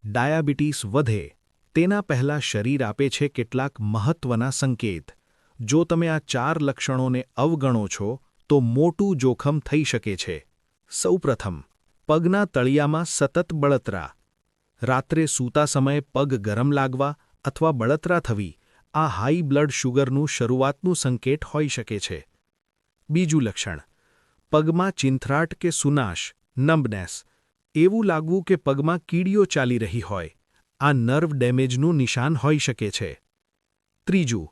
Diabetes વધે તેના પહેલાં શરીર આપે છે કેટલાક મહત્વના સંકેત. જો તમે આ 4 લક્ષણોને અવગણો છો તો મોટું જોખમ થઈ શકે છે. સૌપ્રથમ, પગના તળિયામાં સતત બળતરા. રાત્રે સૂતા સમયે પગ ગરમ લાગવા અથવા બળતરા થવી આ હાઈ બ્લડ શુગરનું શરૂઆતનું સંકેત હોઈ શકે છે. બીજું લક્ષણ, પગમાં ચીંથરાટ કે સુનાશ, નમ્બનેસ. એવું લાગવું કે પગમાં કીડીઓ ચાલી રહી હોય. આ નર્વ ડેમેજનું નિશાન હોઈ શકે છે. ત્રીજું,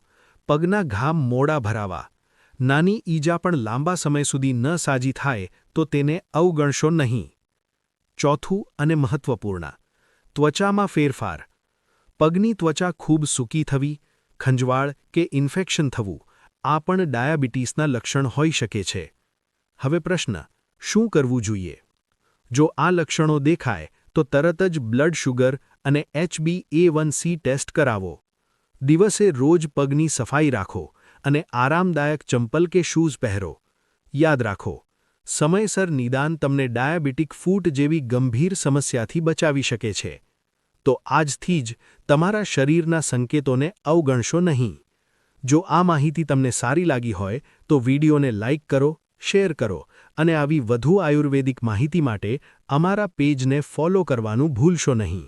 પગના ઘા મોડા ભરાવા. નાની ઈજા પણ લાંબા સમય સુધી ન સાજી થાય તો તેને અવગણશો નહીં. ચોથું અને મહત્વપૂર્ણ, ત્વચામાં ફેરફાર. પગની ત્વચા ખૂબ સૂકી થવી, ખંજવાળ કે ઇન્ફેક્શન થવું આ પણ ડાયાબિટીસના લક્ષણ હોઈ શકે છે. હવે પ્રશ્ન, શું કરવું જોઈએ? જો આ લક્ષણો દેખાય તો તરત જ બ્લડ શુગર અને HbA1c ટેસ્ટ કરાવો. દિવસે રોજ પગની સફાઈ રાખો અને આરામદાયક ચંપલ કે શૂઝ પહેરો. યાદ રાખો, સમયસર નિદાન તમને ડાયાબિટીક ફૂટ જેવી ગંભીર સમસ્યાથી બચાવી શકે છે. તો આજથી જ તમારા શરીરના સંકેતોને અવગણશો નહીં. જો આ માહિતી તમને સારી લાગી હોય તો વિડીયોને લાઇક કરો, શેર કરો અને આવી વધુ આયુર્વેદિક માહિતી માટે અમારા પેજને ફોલો કરવાનું ભૂલશો નહીં.